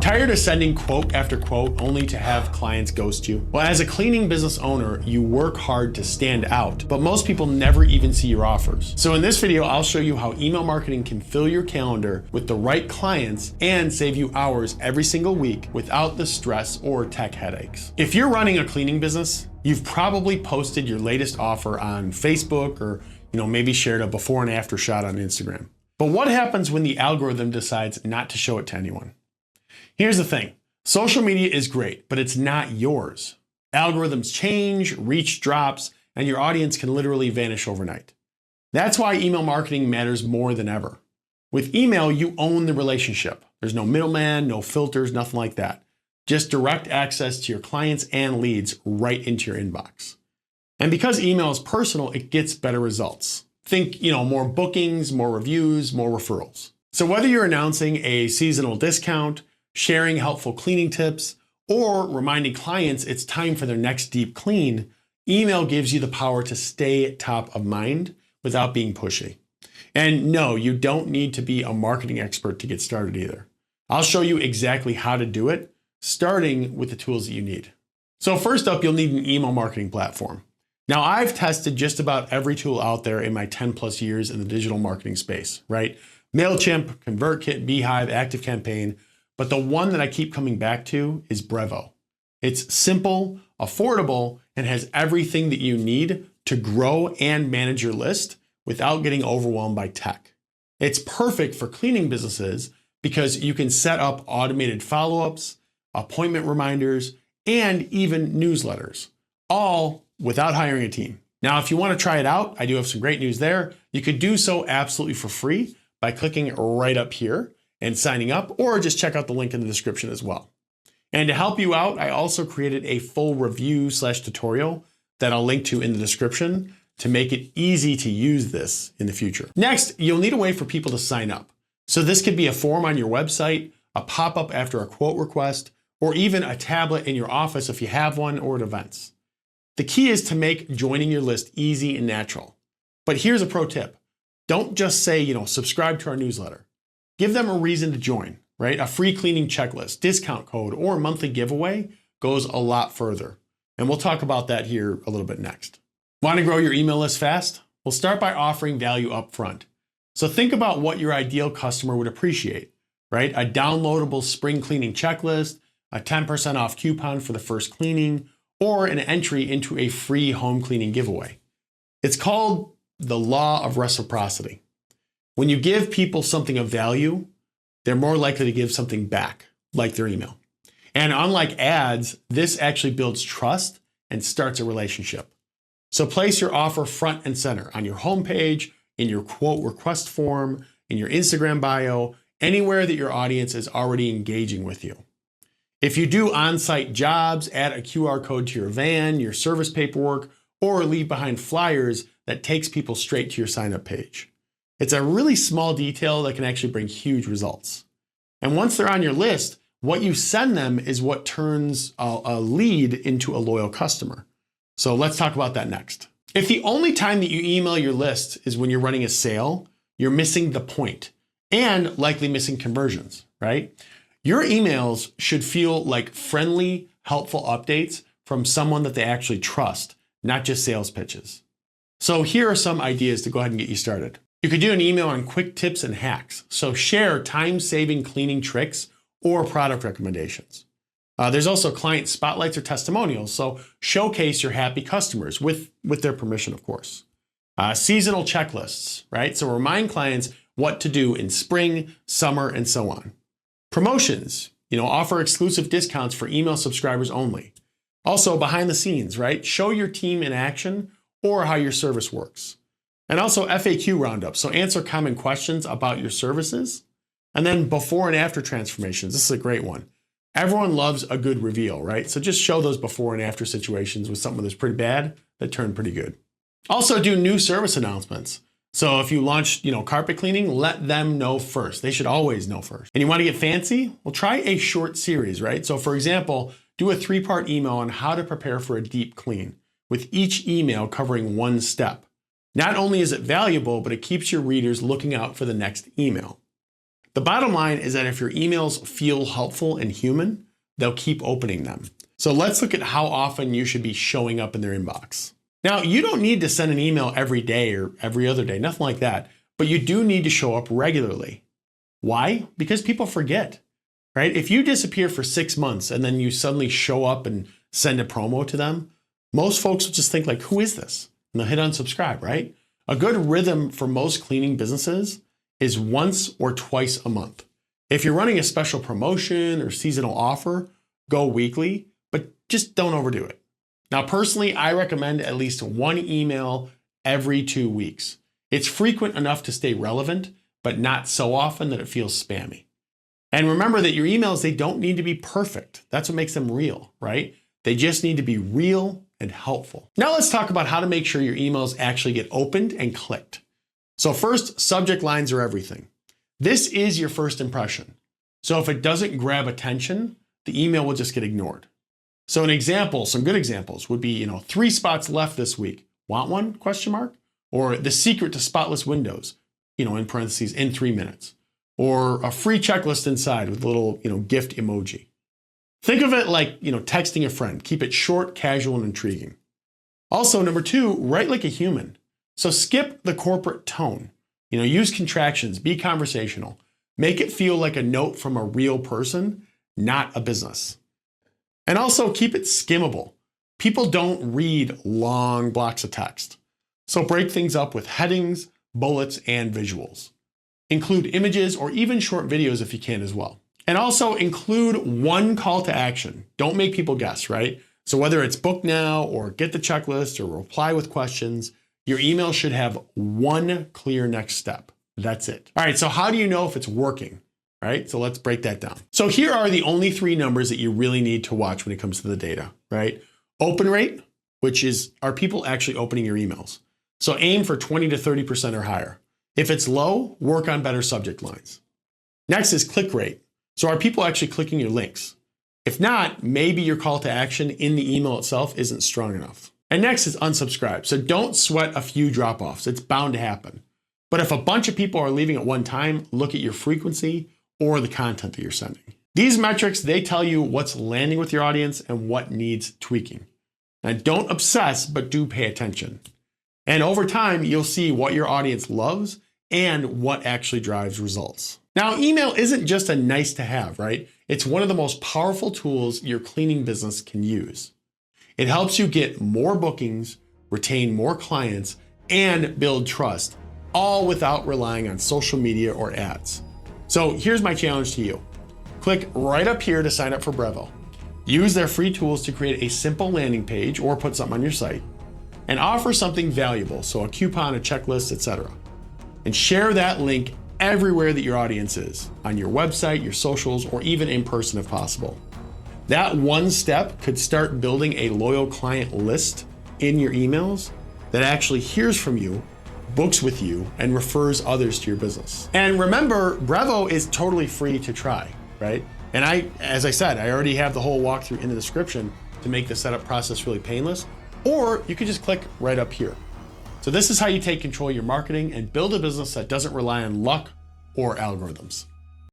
Tired of sending quote after quote only to have clients ghost you? Well, as a cleaning business owner, you work hard to stand out, but most people never even see your offers. So in this video, I'll show you how email marketing can fill your calendar with the right clients and save you hours every single week without the stress or tech headaches. If you're running a cleaning business, you've probably posted your latest offer on Facebook or maybe shared a before and after shot on Instagram. But what happens when the algorithm decides not to show it to anyone? Here's the thing, social media is great, but it's not yours. Algorithms change, reach drops, and your audience can literally vanish overnight. That's why email marketing matters more than ever. With email, you own the relationship. There's no middleman, no filters, nothing like that. Just direct access to your clients and leads right into your inbox. And because email is personal, it gets better results. Think, more bookings, more reviews, more referrals. So whether you're announcing a seasonal discount, sharing helpful cleaning tips, or reminding clients it's time for their next deep clean, email gives you the power to stay top of mind without being pushy. And no, you don't need to be a marketing expert to get started either. I'll show you exactly how to do it, starting with the tools that you need. So first up, you'll need an email marketing platform. Now, I've tested just about every tool out there in my 10 plus years in the digital marketing space, right? MailChimp, ConvertKit, Beehive, ActiveCampaign, but the one that I keep coming back to is Brevo. It's simple, affordable, and has everything that you need to grow and manage your list without getting overwhelmed by tech. It's perfect for cleaning businesses because you can set up automated follow-ups, appointment reminders, and even newsletters, all without hiring a team. Now, if you want to try it out, I do have some great news there. You could do so absolutely for free by clicking right up here and signing up, or just check out the link in the description as well. And to help you out, I also created a full review/tutorial that I'll link to in the description to make it easy to use this in the future. Next, you'll need a way for people to sign up. So this could be a form on your website, a pop-up after a quote request, or even a tablet in your office if you have one, or at events. The key is to make joining your list easy and natural. But here's a pro tip. Don't just say, subscribe to our newsletter. Give them a reason to join, right? A free cleaning checklist, discount code, or monthly giveaway goes a lot further. And we'll talk about that here a little bit next. Want to grow your email list fast? We'll start by offering value up front. So think about what your ideal customer would appreciate, right? A downloadable spring cleaning checklist, a 10% off coupon for the first cleaning, or an entry into a free home cleaning giveaway. It's called the law of reciprocity. When you give people something of value, they're more likely to give something back, like their email. And unlike ads, this actually builds trust and starts a relationship. So place your offer front and center on your homepage, in your quote request form, in your Instagram bio, anywhere that your audience is already engaging with you. If you do on-site jobs, add a QR code to your van, your service paperwork, or leave behind flyers that takes people straight to your sign-up page. It's a really small detail that can actually bring huge results. And once they're on your list, what you send them is what turns a lead into a loyal customer. So let's talk about that next. If the only time that you email your list is when you're running a sale, you're missing the point and likely missing conversions, right? Your emails should feel like friendly, helpful updates from someone that they actually trust, not just sales pitches. So here are some ideas to go ahead and get you started. You could do an email on quick tips and hacks. So share time-saving cleaning tricks or product recommendations. There's also client spotlights or testimonials. So showcase your happy customers with their permission, of course. Seasonal checklists, right? So remind clients what to do in spring, summer, and so on. Promotions, offer exclusive discounts for email subscribers only. Also behind the scenes, right? Show your team in action or how your service works. And also FAQ roundup, so answer common questions about your services. And then before and after transformations, this is a great one. Everyone loves a good reveal, right? So just show those before and after situations with something that's pretty bad that turned pretty good. Also do new service announcements. So if you launch, carpet cleaning, let them know first. They should always know first. And you want to get fancy? Well, try a short series, right? So for example, do a 3-part email on how to prepare for a deep clean, with each email covering one step. Not only is it valuable, but it keeps your readers looking out for the next email. The bottom line is that if your emails feel helpful and human, they'll keep opening them. So let's look at how often you should be showing up in their inbox. Now, you don't need to send an email every day or every other day, nothing like that, but you do need to show up regularly. Why? Because people forget, right? If you disappear for 6 months and then you suddenly show up and send a promo to them, most folks will just think like, who is this? And they'll hit unsubscribe, right? A good rhythm for most cleaning businesses is once or twice a month. If you're running a special promotion or seasonal offer, go weekly, but just don't overdo it. Now, personally, I recommend at least one email every 2 weeks. It's frequent enough to stay relevant, but not so often that it feels spammy. And remember that your emails, they don't need to be perfect. That's what makes them real, right? They just need to be real and helpful. Now let's talk about how to make sure your emails actually get opened and clicked. So first, subject lines are everything. This is your first impression. So if it doesn't grab attention, the email will just get ignored. So an example, some good examples would be, 3 spots left this week. Want one? ? Or the secret to spotless windows, in parentheses, in 3 minutes. Or a free checklist inside with a little, gift emoji. Think of it like, texting a friend. Keep it short, casual, and intriguing. Also, number 2, write like a human. So skip the corporate tone. Use contractions, be conversational. Make it feel like a note from a real person, not a business. And also keep it skimmable. People don't read long blocks of text. So break things up with headings, bullets, and visuals. Include images or even short videos if you can as well. And also include one call to action. Don't make people guess, right? So whether it's book now or get the checklist or reply with questions, your email should have one clear next step. That's it. All right, so how do you know if it's working, right? So let's break that down. So here are the only 3 numbers that you really need to watch when it comes to the data, right? Open rate, which is, are people actually opening your emails? So aim for 20 to 30% or higher. If it's low, work on better subject lines. Next is click rate. So are people actually clicking your links? If not, maybe your call to action in the email itself isn't strong enough. And next is unsubscribe. So don't sweat a few drop-offs. It's bound to happen. But if a bunch of people are leaving at one time, look at your frequency or the content that you're sending. These metrics, they tell you what's landing with your audience and what needs tweaking. Now, don't obsess, but do pay attention. And over time, you'll see what your audience loves and what actually drives results. Now, email isn't just a nice to have, right? It's one of the most powerful tools your cleaning business can use. It helps you get more bookings, retain more clients, and build trust, all without relying on social media or ads. So here's my challenge to you. Click right up here to sign up for Brevo. Use their free tools to create a simple landing page or put something on your site, and offer something valuable, so a coupon, a checklist, etc. And share that link everywhere that your audience is, on your website, your socials, or even in person if possible. That one step could start building a loyal client list in your emails that actually hears from you, books with you, and refers others to your business. And remember, Brevo is totally free to try, right? And as I said, I already have the whole walkthrough in the description to make the setup process really painless, or you could just click right up here. So this is how you take control of your marketing and build a business that doesn't rely on luck or algorithms.